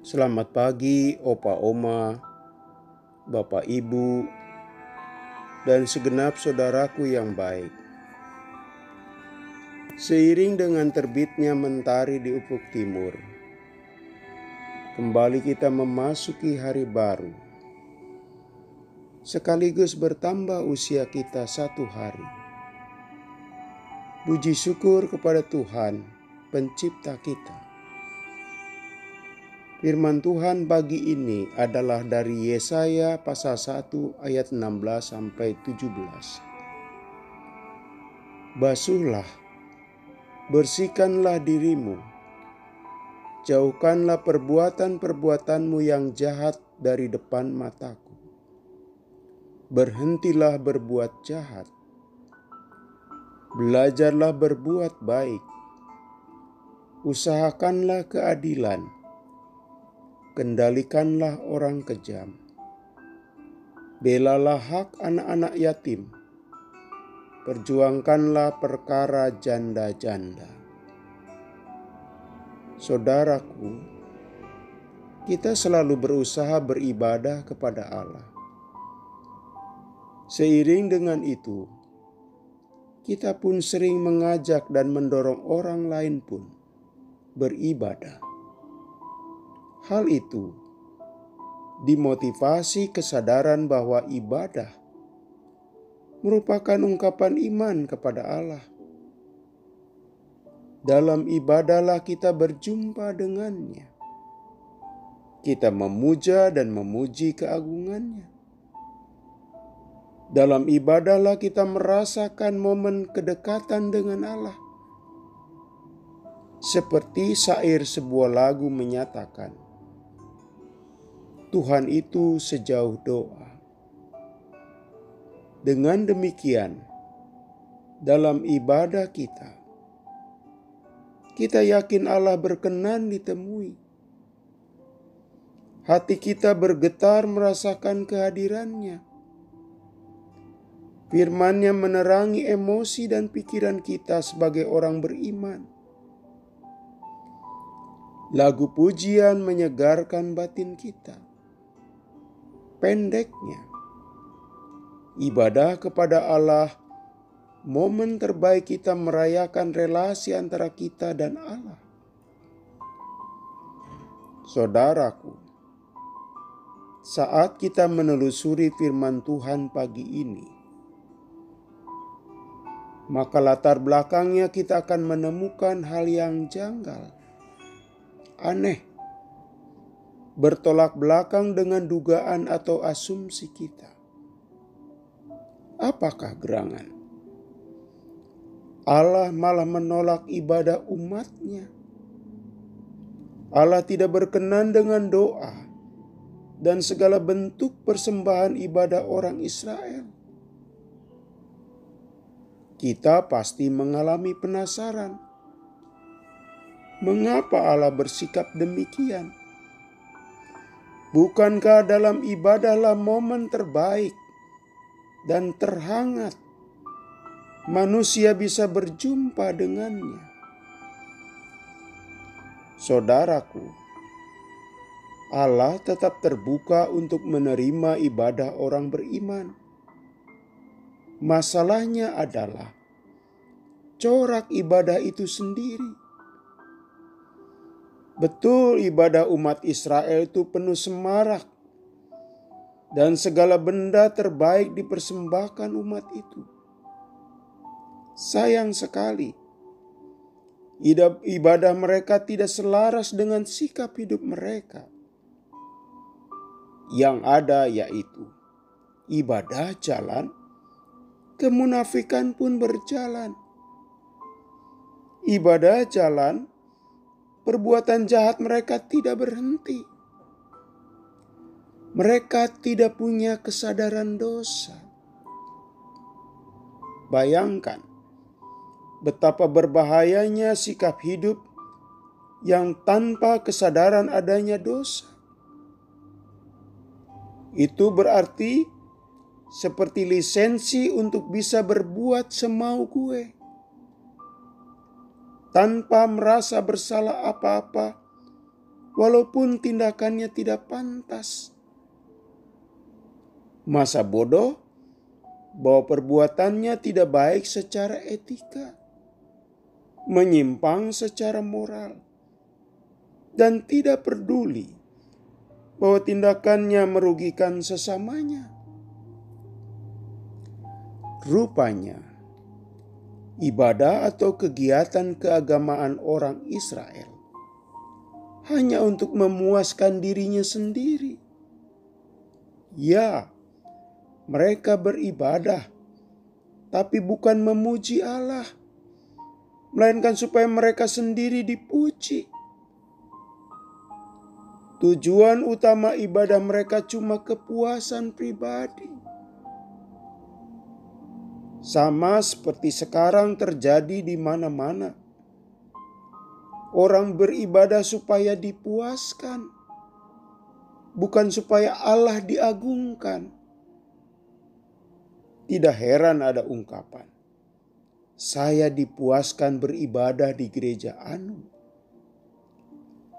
Selamat pagi, Opa Oma, Bapak Ibu, dan segenap saudaraku yang baik. Seiring dengan terbitnya mentari di ufuk timur, kembali kita memasuki hari baru, sekaligus bertambah usia kita 1 hari. Puji syukur kepada Tuhan, Pencipta kita. Firman Tuhan pagi ini adalah dari Yesaya pasal 1 ayat 16 sampai 17. Basuhlah, bersihkanlah dirimu, jauhkanlah perbuatan-perbuatanmu yang jahat dari depan mataku. Berhentilah berbuat jahat, belajarlah berbuat baik, usahakanlah keadilan, kendalikanlah orang kejam. Belalah hak anak-anak yatim, perjuangkanlah perkara janda-janda. Saudaraku, kita selalu berusaha beribadah kepada Allah. Seiring dengan itu, kita pun sering mengajak dan mendorong orang lain pun beribadah. Hal itu dimotivasi kesadaran bahwa ibadah merupakan ungkapan iman kepada Allah. Dalam ibadahlah kita berjumpa dengannya. Kita memuja dan memuji keagungannya. Dalam ibadahlah kita merasakan momen kedekatan dengan Allah. Seperti syair sebuah lagu menyatakan, Tuhan itu sejauh doa. Dengan demikian, dalam ibadah kita yakin Allah berkenan ditemui. Hati kita bergetar merasakan kehadirannya. Firman-Nya menerangi emosi dan pikiran kita sebagai orang beriman. Lagu pujian menyegarkan batin kita. Pendeknya, ibadah kepada Allah, momen terbaik kita merayakan relasi antara kita dan Allah. Saudaraku, saat kita menelusuri firman Tuhan pagi ini, maka latar belakangnya kita akan menemukan hal yang janggal, aneh, bertolak belakang dengan dugaan atau asumsi kita. Apakah gerangan? Allah malah menolak ibadah umat-Nya. Allah tidak berkenan dengan doa dan segala bentuk persembahan ibadah orang Israel. Kita pasti mengalami penasaran. Mengapa Allah bersikap demikian? Bukankah dalam ibadahlah momen terbaik dan terhangat manusia bisa berjumpa dengannya? Saudaraku, Allah tetap terbuka untuk menerima ibadah orang beriman. Masalahnya adalah corak ibadah itu sendiri. Betul, ibadah umat Israel itu penuh semarak dan segala benda terbaik dipersembahkan umat itu. Sayang sekali, ibadah mereka tidak selaras dengan sikap hidup mereka. Yang ada yaitu ibadah jalan, kemunafikan pun berjalan. Ibadah jalan, perbuatan jahat mereka tidak berhenti. Mereka tidak punya kesadaran dosa. Bayangkan betapa berbahayanya sikap hidup yang tanpa kesadaran adanya dosa. Itu berarti seperti lisensi untuk bisa berbuat semau gue. Tanpa merasa bersalah apa-apa walaupun tindakannya tidak pantas. Masa bodoh bahwa perbuatannya tidak baik secara etika, menyimpang secara moral, dan tidak peduli bahwa tindakannya merugikan sesamanya. Rupanya, ibadah atau kegiatan keagamaan orang Israel hanya untuk memuaskan dirinya sendiri. Ya, mereka beribadah, tapi bukan memuji Allah, melainkan supaya mereka sendiri dipuji. Tujuan utama ibadah mereka cuma kepuasan pribadi. Sama seperti sekarang terjadi di mana-mana. Orang beribadah supaya dipuaskan, bukan supaya Allah diagungkan. Tidak heran ada ungkapan, "Saya dipuaskan beribadah di gereja anu."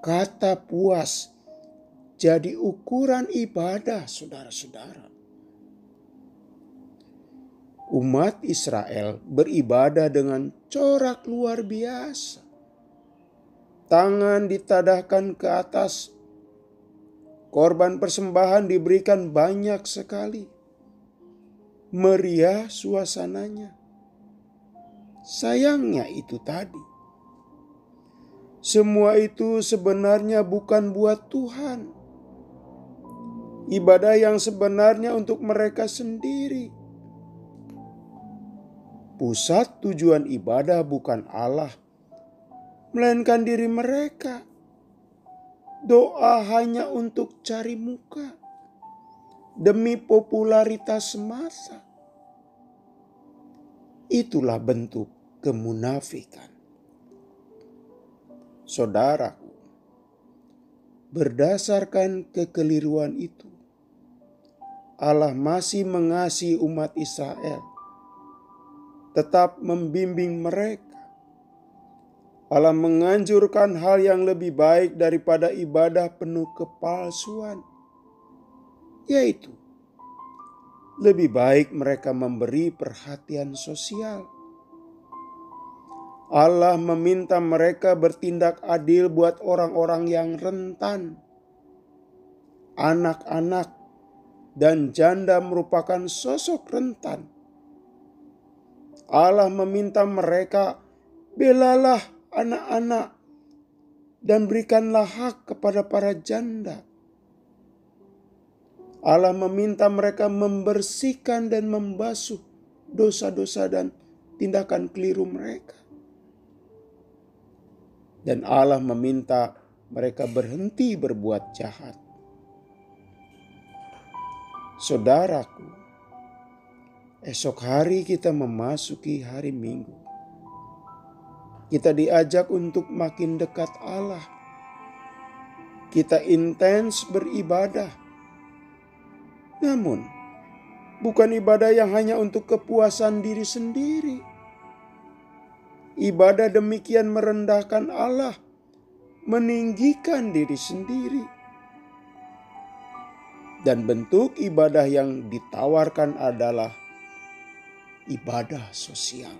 Kata puas jadi ukuran ibadah, saudara-saudara. Umat Israel beribadah dengan corak luar biasa. Tangan ditadahkan ke atas. Korban persembahan diberikan banyak sekali. Meriah suasananya. Sayangnya itu tadi. Semua itu sebenarnya bukan buat Tuhan. Ibadah yang sebenarnya untuk mereka sendiri. Pusat tujuan ibadah bukan Allah, melainkan diri mereka. Doa hanya untuk cari muka, demi popularitas semata. Itulah bentuk kemunafikan. Saudaraku, berdasarkan kekeliruan itu, Allah masih mengasihi umat Israel, tetap membimbing mereka. Allah menganjurkan hal yang lebih baik daripada ibadah penuh kepalsuan, yaitu lebih baik mereka memberi perhatian sosial. Allah meminta mereka bertindak adil buat orang-orang yang rentan. Anak-anak dan janda merupakan sosok rentan. Allah meminta mereka, belalah anak-anak dan berikanlah hak kepada para janda. Allah meminta mereka membersihkan dan membasuh dosa-dosa dan tindakan keliru mereka. Dan Allah meminta mereka berhenti berbuat jahat. Saudaraku, esok hari kita memasuki hari Minggu. Kita diajak untuk makin dekat Allah. Kita intens beribadah. Namun, bukan ibadah yang hanya untuk kepuasan diri sendiri. Ibadah demikian merendahkan Allah, meninggikan diri sendiri. Dan bentuk ibadah yang ditawarkan adalah ibadah sosial.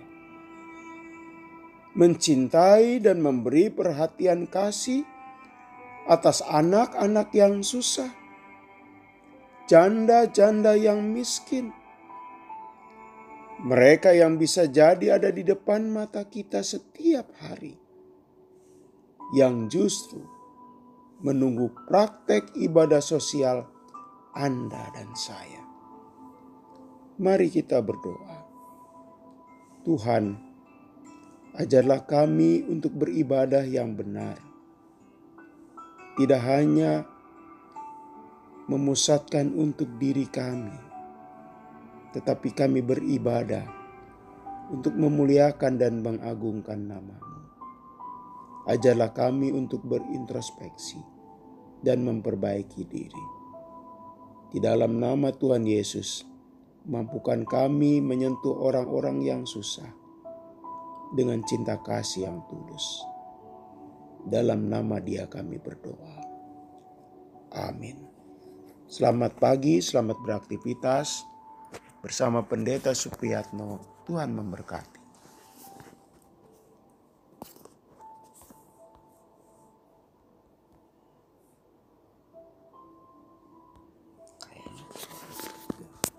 Mencintai dan memberi perhatian kasih atas anak-anak yang susah, janda-janda yang miskin, mereka yang bisa jadi ada di depan mata kita setiap hari, yang justru menunggu praktek ibadah sosial Anda dan saya. Mari kita berdoa. Tuhan, ajarlah kami untuk beribadah yang benar. Tidak hanya memusatkan untuk diri kami, tetapi kami beribadah untuk memuliakan dan mengagungkan nama-Mu. Ajarlah kami untuk berintrospeksi dan memperbaiki diri. Di dalam nama Tuhan Yesus, mampukan kami menyentuh orang-orang yang susah dengan cinta kasih yang tulus. Dalam nama Dia kami berdoa. Amin. Selamat pagi, selamat beraktivitas bersama Pendeta Supriyatno. Tuhan memberkati.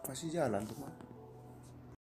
Masih jalan tuh,